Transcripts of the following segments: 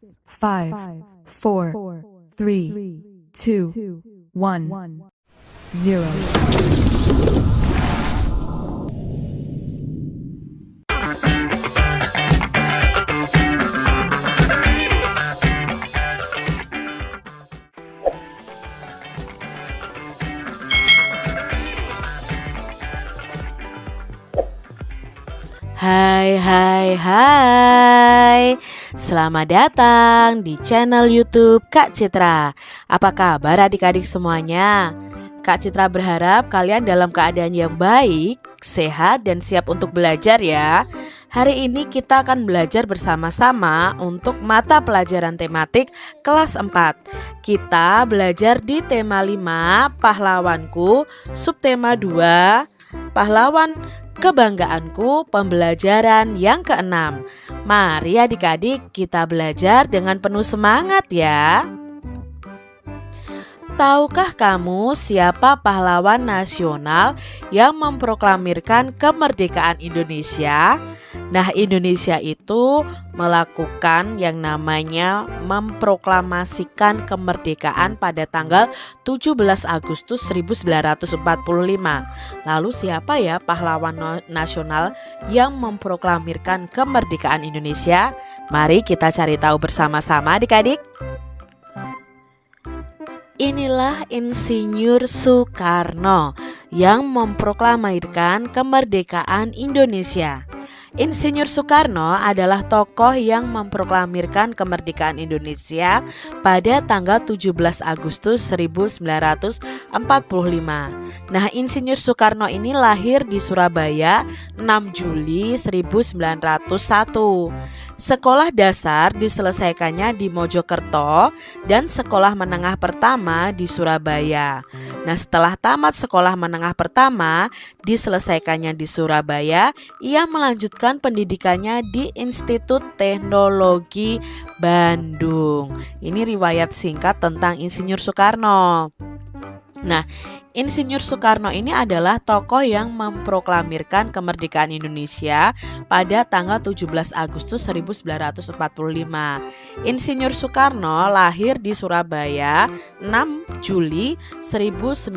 5, 4, 3, 2, 1, 0. Hai. Selamat datang di channel YouTube Kak Citra. Apa kabar adik-adik semuanya? Kak Citra berharap kalian dalam keadaan yang baik, sehat, dan siap untuk belajar ya. Hari ini kita akan belajar bersama-sama untuk mata pelajaran tematik kelas 4. Kita belajar di tema 5, pahlawanku, subtema 2, pahlawan kebanggaanku, pembelajaran yang ke-6. Mari adik-adik kita belajar dengan penuh semangat ya. Tahukah kamu siapa pahlawan nasional yang memproklamirkan kemerdekaan Indonesia? Nah, Indonesia itu melakukan yang namanya memproklamasikan kemerdekaan pada tanggal 17 Agustus 1945. Lalu siapa ya pahlawan nasional yang memproklamirkan kemerdekaan Indonesia? Mari kita cari tahu bersama-sama adik-adik. Inilah Insinyur Soekarno yang memproklamirkan kemerdekaan Indonesia. Insinyur Soekarno adalah tokoh yang memproklamirkan kemerdekaan Indonesia pada tanggal 17 Agustus 1945. Nah, Insinyur Soekarno ini lahir di Surabaya 6 Juli 1901. Sekolah dasar diselesaikannya di Mojokerto dan sekolah menengah pertama di Surabaya. Nah, setelah tamat sekolah menengah pertama diselesaikannya di Surabaya, ia melanjutkan pendidikannya di Institut Teknologi Bandung. Ini riwayat singkat tentang Insinyur Soekarno. Nah, Insinyur Soekarno ini adalah tokoh yang memproklamirkan kemerdekaan Indonesia pada tanggal 17 Agustus 1945. Insinyur Soekarno lahir di Surabaya 6 Juli 1901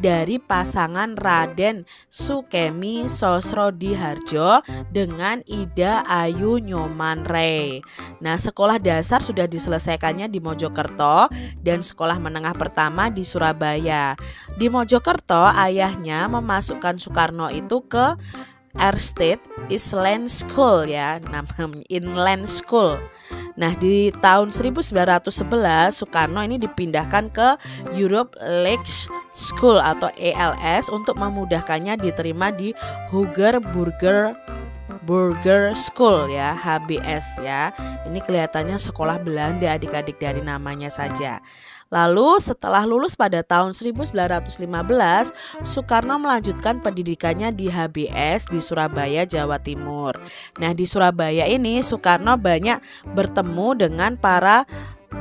dari pasangan Raden Sukemi Sosrodihardjo dengan Ida Ayu Nyoman-Rey. Nah, sekolah dasar sudah diselesaikannya di Mojokerto dan sekolah menengah pertama di Surabaya. Di Mojokerto, ayahnya memasukkan Soekarno itu ke Erstedt Inland School ya, namanya Inland School. Nah, di tahun 1911 Soekarno ini dipindahkan ke Europe League School atau ELS untuk memudahkannya diterima di Hooger Burger School ya, HBS ya. Ini kelihatannya sekolah Belanda adik-adik dari namanya saja. Lalu setelah lulus pada tahun 1915, Soekarno melanjutkan pendidikannya di HBS di Surabaya, Jawa Timur. Nah, di Surabaya ini Soekarno banyak bertemu dengan para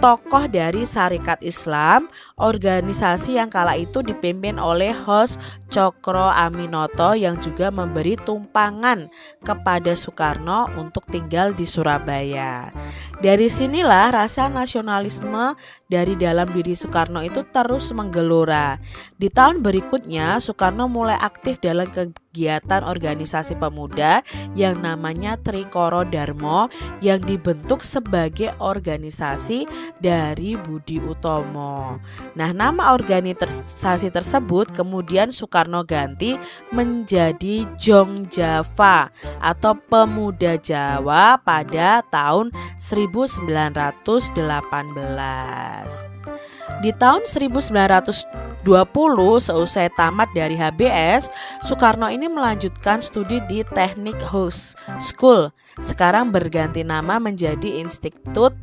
tokoh dari Sarekat Islam, organisasi yang kala itu dipimpin oleh Hos Cokro Aminoto yang juga memberi tumpangan kepada Soekarno untuk tinggal di Surabaya. Dari sinilah rasa nasionalisme dari dalam diri Soekarno itu terus menggelora. Di tahun berikutnya Soekarno mulai aktif dalam kegiatan organisasi pemuda yang namanya Trikoro Darmo yang dibentuk sebagai organisasi dari Budi Utomo. Nah, nama organisasi tersebut kemudian Soekarno ganti menjadi Jong Java atau Pemuda Jawa pada tahun 1918. Di tahun 1920 seusai tamat dari HBS, Soekarno ini melanjutkan studi di Teknik House School. Sekarang berganti nama menjadi Institut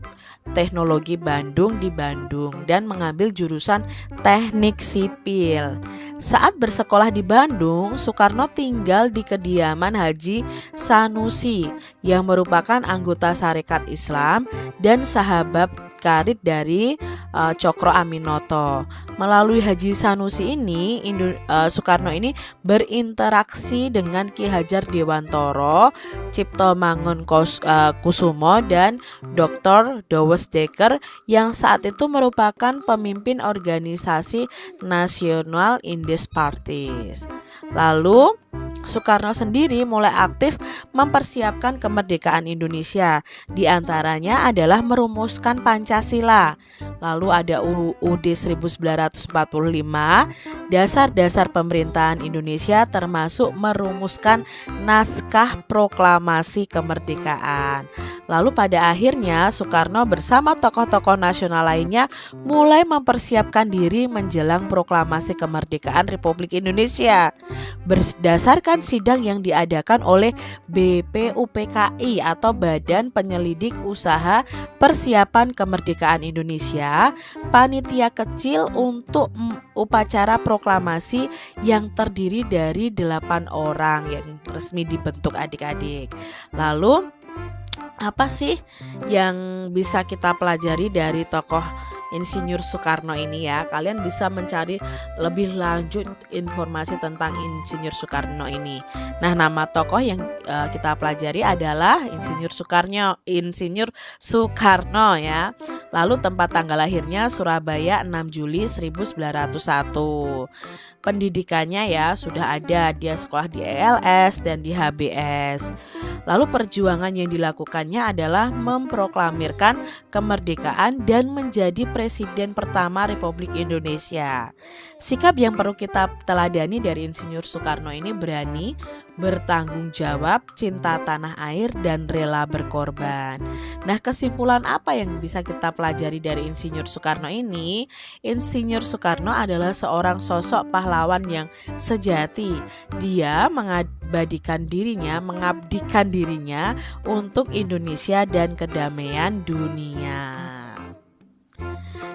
Teknologi Bandung di Bandung dan mengambil jurusan Teknik Sipil. Saat bersekolah di Bandung, Soekarno tinggal di kediaman Haji Sanusi yang merupakan anggota Sarekat Islam dan sahabat karib dari Cokro Aminoto. Melalui Haji Sanusi ini, Soekarno ini berinteraksi dengan Ki Hajar Dewantoro, Cipto Mangunkusumo, dan Dr. Douwes Dekker yang saat itu merupakan pemimpin organisasi nasional Indies Parties. Lalu Soekarno sendiri mulai aktif mempersiapkan kemerdekaan Indonesia. Di antaranya adalah merumuskan Pancasila. Lalu ada UUD 1945, dasar-dasar pemerintahan Indonesia, termasuk merumuskan naskah proklamasi kemerdekaan. Lalu pada akhirnya Soekarno bersama tokoh-tokoh nasional lainnya mulai mempersiapkan diri menjelang proklamasi kemerdekaan Republik Indonesia. Berdasarkan sidang yang diadakan oleh BPUPKI atau Badan Penyelidik Usaha Persiapan Kemerdekaan Indonesia, panitia kecil untuk upacara proklamasi yang terdiri dari 8 orang yang resmi dibentuk adik-adik. Lalu apa sih yang bisa kita pelajari dari tokoh Insinyur Soekarno ini ya? Kalian bisa mencari lebih lanjut informasi tentang Insinyur Soekarno ini. Nah, nama tokoh yang kita pelajari adalah Insinyur Soekarno ya. Lalu tempat tanggal lahirnya Surabaya 6 Juli 1901. Pendidikannya ya sudah ada, dia sekolah di ELS dan di HBS. Lalu perjuangan yang dilakukannya adalah memproklamirkan kemerdekaan dan menjadi presiden pertama Republik Indonesia. Sikap yang perlu kita teladani dari Insinyur Soekarno ini berani, bertanggung jawab, cinta tanah air, dan rela berkorban. Nah, kesimpulan apa yang bisa kita pelajari dari Insinyur Soekarno ini? Insinyur Soekarno adalah seorang sosok pahlawan yang sejati. Dia mengabdikan dirinya untuk Indonesia dan kedamaian dunia.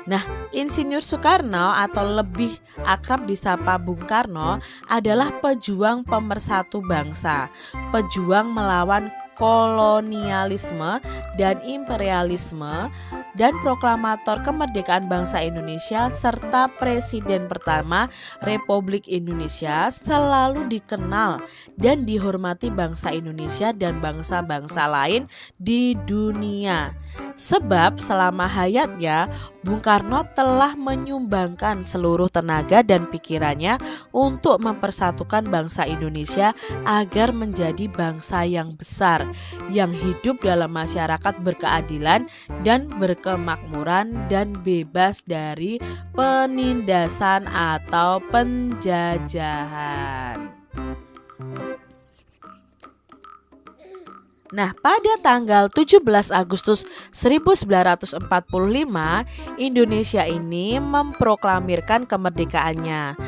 Nah, Insinyur Soekarno atau lebih akrab disapa Bung Karno adalah pejuang pemersatu bangsa, pejuang melawan kolonialisme dan imperialisme, dan proklamator kemerdekaan bangsa Indonesia serta presiden pertama Republik Indonesia. Selalu dikenal dan dihormati bangsa Indonesia dan bangsa-bangsa lain di dunia. Sebab selama hayatnya Bung Karno telah menyumbangkan seluruh tenaga dan pikirannya untuk mempersatukan bangsa Indonesia agar menjadi bangsa yang besar, yang hidup dalam masyarakat berkeadilan dan berkemakmuran dan bebas dari penindasan atau penjajahan. Nah, pada tanggal 17 Agustus 1945, Indonesia ini memproklamirkan kemerdekaannya.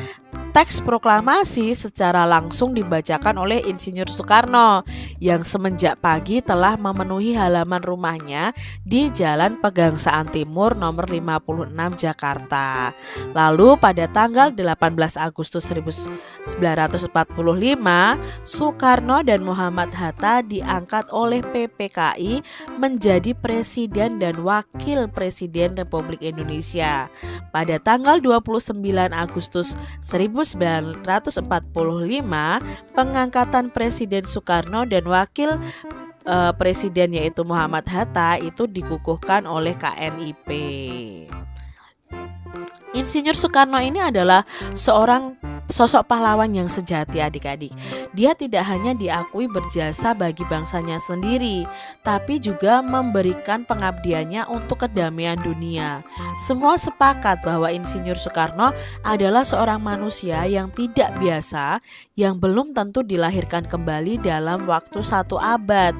Teks proklamasi secara langsung dibacakan oleh Insinyur Soekarno yang semenjak pagi telah memenuhi halaman rumahnya di Jalan Pegangsaan Timur nomor 56 Jakarta. Lalu pada tanggal 18 Agustus 1945, Soekarno dan Muhammad Hatta diangkat oleh PPKI menjadi Presiden dan Wakil Presiden Republik Indonesia. Pada tanggal 29 Agustus 1945, pengangkatan Presiden Soekarno dan Wakil Presiden yaitu Muhammad Hatta itu dikukuhkan oleh KNIP. Insinyur Soekarno ini adalah seorang sosok pahlawan yang sejati adik-adik. Dia tidak hanya diakui berjasa bagi bangsanya sendiri, tapi juga memberikan pengabdiannya untuk kedamaian dunia. Semua sepakat bahwa Insinyur Soekarno adalah seorang manusia yang tidak biasa, yang belum tentu dilahirkan kembali dalam waktu 1 abad.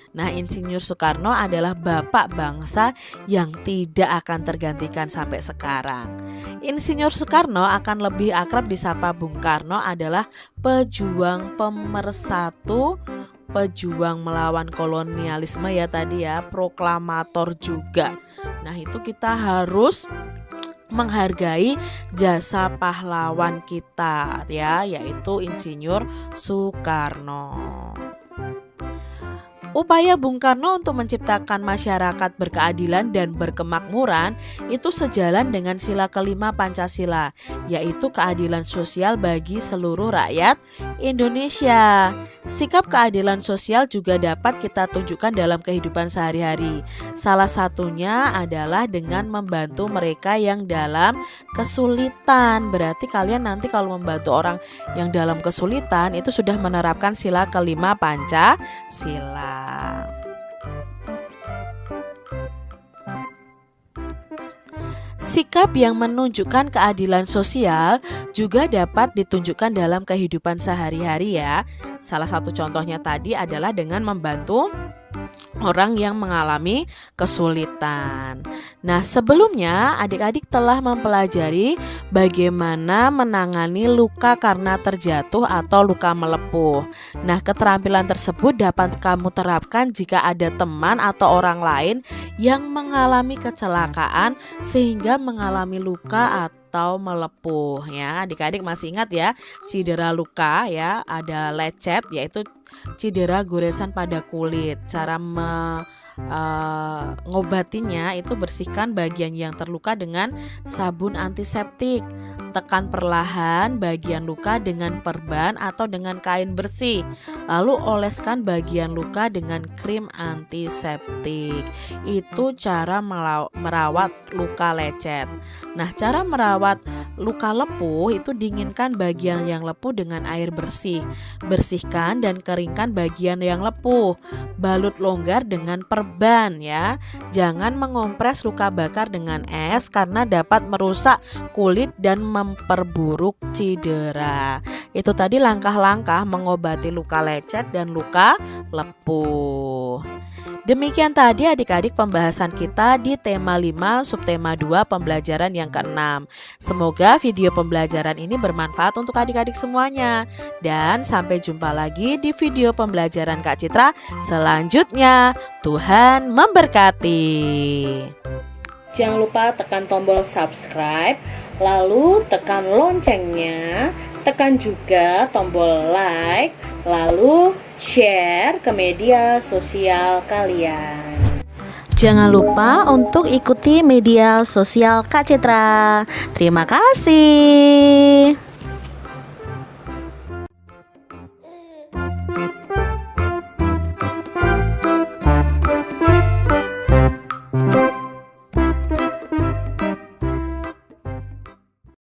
Nah, Insinyur Soekarno adalah bapak bangsa yang tidak akan tergantikan sampai sekarang. Insinyur Soekarno akan lebih akrab disapa Bung Karno adalah pejuang pemersatu, pejuang melawan kolonialisme ya tadi ya, proklamator juga. Nah, itu kita harus menghargai jasa pahlawan kita ya, yaitu Insinyur Soekarno. Upaya Bung Karno untuk menciptakan masyarakat berkeadilan dan berkemakmuran itu sejalan dengan sila kelima Pancasila, yaitu keadilan sosial bagi seluruh rakyat Indonesia. Sikap keadilan sosial juga dapat kita tunjukkan dalam kehidupan sehari-hari. Salah satunya adalah dengan membantu mereka yang dalam kesulitan. Berarti kalian nanti kalau membantu orang yang dalam kesulitan itu sudah menerapkan sila kelima Pancasila. Sikap yang menunjukkan keadilan sosial juga dapat ditunjukkan dalam kehidupan sehari-hari ya. Salah satu contohnya tadi adalah dengan membantu orang yang mengalami kesulitan. Nah, sebelumnya adik-adik telah mempelajari bagaimana menangani luka karena terjatuh atau luka melepuh. Nah, keterampilan tersebut dapat kamu terapkan jika ada teman atau orang lain yang mengalami kecelakaan sehingga mengalami luka atau melepuh ya. Adik-adik masih ingat ya, cedera luka ya, ada lecet yaitu cedera goresan pada kulit. Cara ngobatinya itu bersihkan bagian yang terluka dengan sabun antiseptik. Tekan perlahan bagian luka dengan perban atau dengan kain bersih. Lalu oleskan bagian luka dengan krim antiseptik. Itu cara merawat luka lecet. Nah, cara merawat luka lepuh itu dinginkan bagian yang lepuh dengan air bersih. Bersihkan dan keringkan bagian yang lepuh. Balut longgar dengan perban ya. Jangan mengompres luka bakar dengan es karena dapat merusak kulit dan memperburuk cedera. Itu tadi langkah-langkah mengobati luka lecet dan luka lepuh. Demikian tadi adik-adik pembahasan kita di tema 5 subtema 2 pembelajaran yang ke-6. Semoga video pembelajaran ini bermanfaat untuk adik-adik semuanya. Dan sampai jumpa lagi di video pembelajaran Kak Citra selanjutnya. Tuhan memberkati. Jangan lupa tekan tombol subscribe, lalu tekan loncengnya, tekan juga tombol like, lalu share ke media sosial kalian. Jangan lupa untuk ikuti media sosial Kak Citra. Terima kasih.